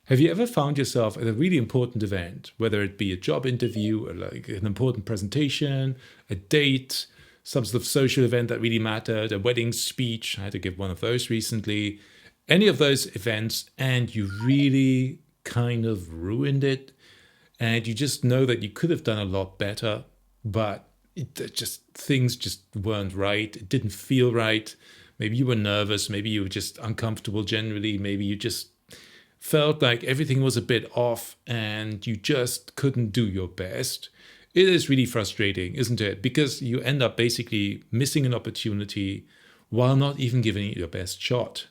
Have you ever found yourself at a really important event, whether it be a job interview or like an important presentation, a date, some sort of social event that really mattered, a wedding speech? I had to give one of those recently. Any of those events, and you really kind of ruined it, and you just know that you could have done a lot better, but things just weren't right. It didn't feel right. Maybe you were nervous. Maybe you were just uncomfortable generally. Maybe you just felt like everything was a bit off and you just couldn't do your best. It is really frustrating, isn't it? Because you end up basically missing an opportunity while not even giving it your best shot.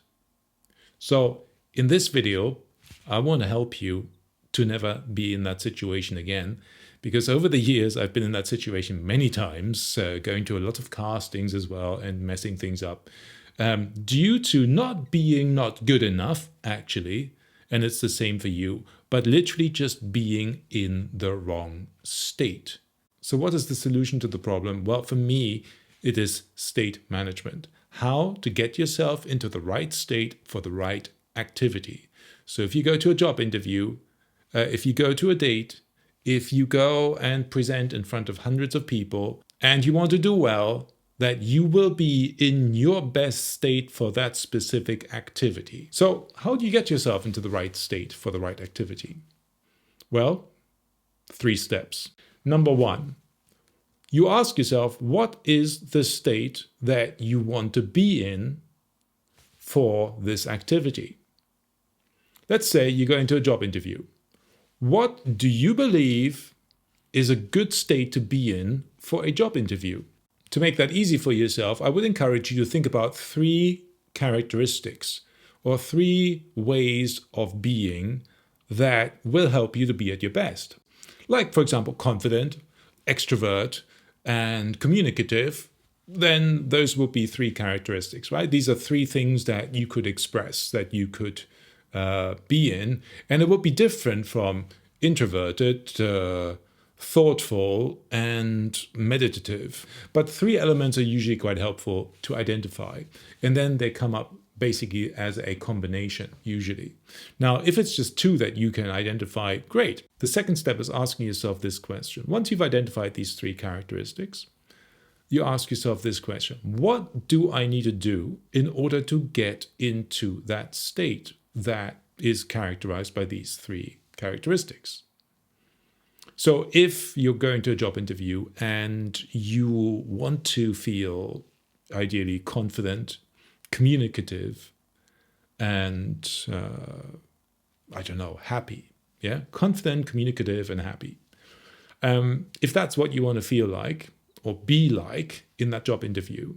So in this video, I want to help you to never be in that situation again. Because over the years, I've been in that situation many times, going to a lot of castings as well and messing things up. Due to not being not good enough, actually, and it's the same for you, but literally just being in the wrong state. So what is the solution to the problem? Well, for me, it is state management. How to get yourself into the right state for the right activity. So if you go to a job interview, if you go to a date, if you go and present in front of hundreds of people and you want to do well, that you will be in your best state for that specific activity. So how do you get yourself into the right state for the right activity? Well, 3 steps. Number 1, you ask yourself, what is the state that you want to be in for this activity? Let's say you go into a job interview. What do you believe is a good state to be in for a job interview? To make that easy for yourself, I would encourage you to think about 3 characteristics or 3 ways of being that will help you to be at your best. Like, for example, confident, extrovert, and communicative. Then those would be 3 characteristics, right? These are 3 things that you could express, that you could be in, and it would be different from introverted, thoughtful, and meditative. But 3 elements are usually quite helpful to identify, and then they come up basically as a combination, usually. Now, if it's just 2 that you can identify, great. The second step is asking yourself this question. Once you've identified these 3 characteristics, you ask yourself this question: what do I need to do in order to get into that state that is characterized by these 3 characteristics? So if you're going to a job interview and you want to feel ideally confident, communicative, and happy. Yeah, confident, communicative, and happy. If that's what you want to feel like or be like in that job interview,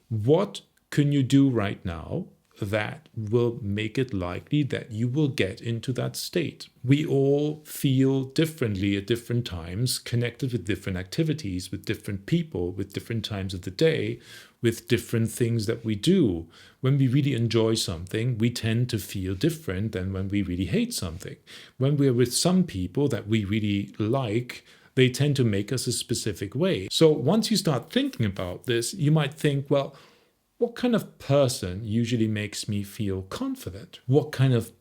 what can you do right now that will make it likely that you will get into that state? We all feel differently at different times, connected with different activities, with different people, with different times of the day, with different things that we do. When we really enjoy something, we tend to feel different than when we really hate something. When we're with some people that we really like, they tend to make us a specific way. So once you start thinking about this, you might think, well, what kind of person usually makes me feel confident? What kind of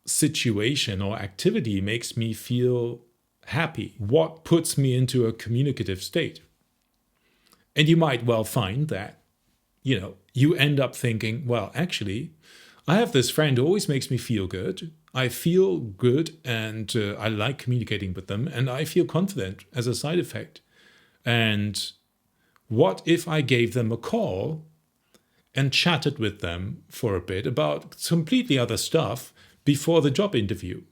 situation or activity makes me feel happy? What puts me into a communicative state? And you might well find that, you end up thinking, well, actually, I have this friend who always makes me feel good. I feel good and I like communicating with them, and I feel confident as a side effect. And what if I gave them a call and chatted with them for a bit about completely other stuff before the job interview?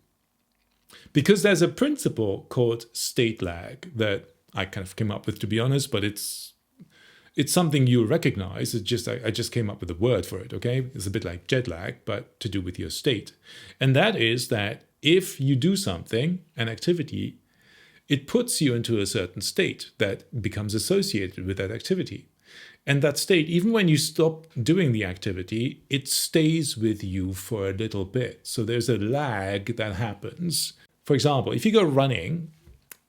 Because there's a principle called state lag that I kind of came up with, to be honest, but it's something you recognize. It's just I just came up with a word for it, okay? It's a bit like jet lag, but to do with your state. And that is that if you do something, an activity, it puts you into a certain state that becomes associated with that activity. And that state, even when you stop doing the activity, it stays with you for a little bit. So there's a lag that happens. For example, if you go running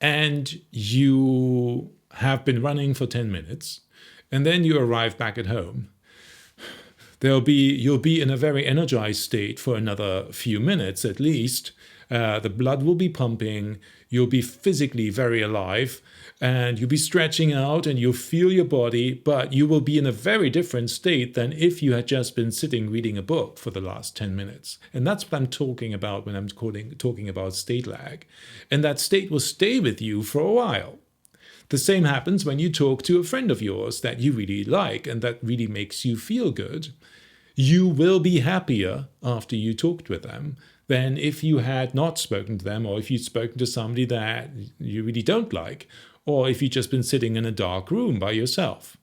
and you have been running for 10 minutes, and then you arrive back at home, You'll be in a very energized state for another few minutes at least. The blood will be pumping, you'll be physically very alive, and you'll be stretching out and you'll feel your body, but you will be in a very different state than if you had just been sitting reading a book for the last 10 minutes. And that's what I'm talking about when I'm talking about state lag. And that state will stay with you for a while. The same happens when you talk to a friend of yours that you really like and that really makes you feel good. You will be happier after you talked with them than if you had not spoken to them, or if you'd spoken to somebody that you really don't like, or if you'd just been sitting in a dark room by yourself,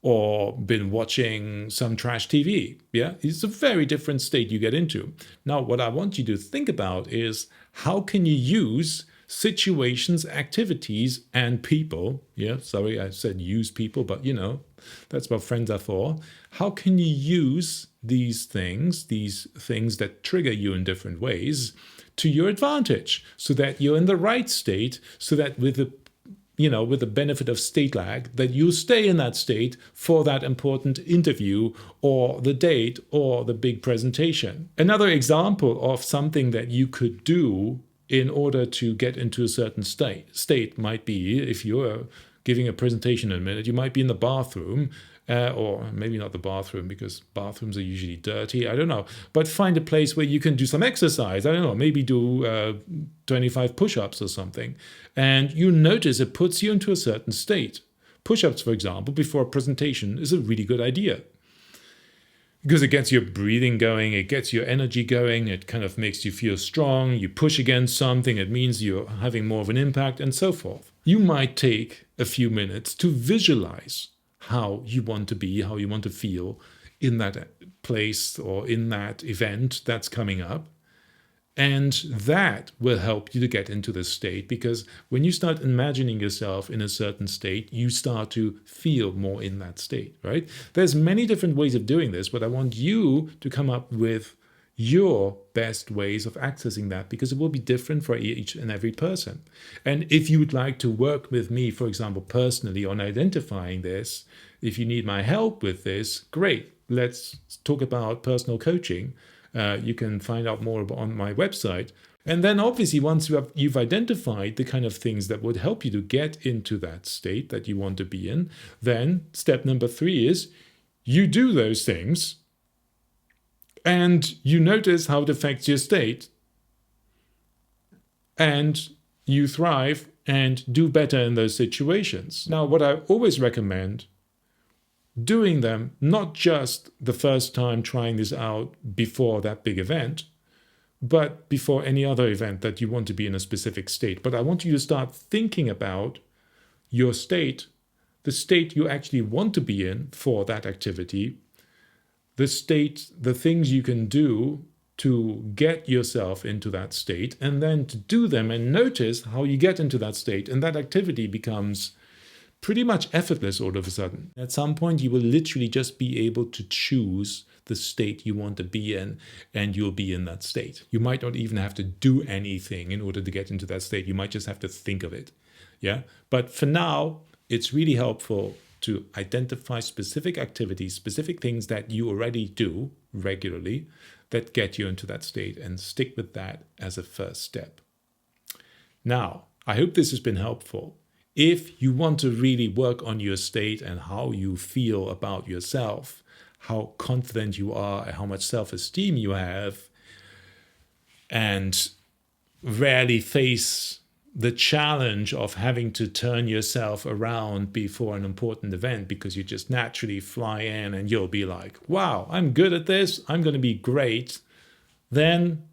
or been watching some trash TV. Yeah, it's a very different state you get into. Now, what I want you to think about is how can you use situations, activities, and people. Yeah, sorry, I said use people, but you know, that's what friends are for. How can you use these things that trigger you in different ways to your advantage so that you're in the right state, so that with the benefit of state lag, that you stay in that state for that important interview or the date or the big presentation. Another example of something that you could do in order to get into a certain state might be, if you're giving a presentation in a minute, you might be in the bathroom, or maybe not the bathroom because bathrooms are usually dirty, I don't know. But find a place where you can do some exercise, I don't know, maybe do 25 push-ups or something. And you notice it puts you into a certain state. Push-ups, for example, before a presentation is a really good idea. Because it gets your breathing going, it gets your energy going, it kind of makes you feel strong, you push against something, it means you're having more of an impact, and so forth. You might take a few minutes to visualize how you want to be, how you want to feel in that place or in that event that's coming up. And that will help you to get into this state, because when you start imagining yourself in a certain state, you start to feel more in that state, right? There's many different ways of doing this, but I want you to come up with your best ways of accessing that, because it will be different for each and every person. And if you would like to work with me, for example, personally on identifying this, if you need my help with this, great. Let's talk about personal coaching. You can find out more on my website. And then obviously once you've identified the kind of things that would help you to get into that state that you want to be in, then step number 3 is you do those things and you notice how it affects your state, and you thrive and do better in those situations. Now, what I always recommend, doing them not just the first time trying this out before that big event, but before any other event that you want to be in a specific state. But I want you to start thinking about your state, the state you actually want to be in for that activity, the state, the things you can do to get yourself into that state, and then to do them and notice how you get into that state. And that activity becomes pretty much effortless all of a sudden. At some point, you will literally just be able to choose the state you want to be in, and you'll be in that state. You might not even have to do anything in order to get into that state. You might just have to think of it. Yeah. But for now, it's really helpful to identify specific activities, specific things that you already do regularly that get you into that state, and stick with that as a first step. Now, I hope this has been helpful. If you want to really work on your state and how you feel about yourself, how confident you are, how much self-esteem you have, and rarely face the challenge of having to turn yourself around before an important event, because you just naturally fly in and you'll be like, wow, I'm good at this, I'm going to be great, then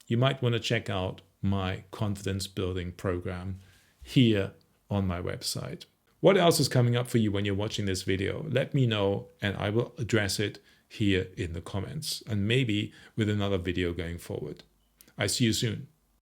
you might want to check out my confidence building program here on my website. What else is coming up for you when you're watching this video? Let me know and I will address it here in the comments, and maybe with another video going forward. I see you soon.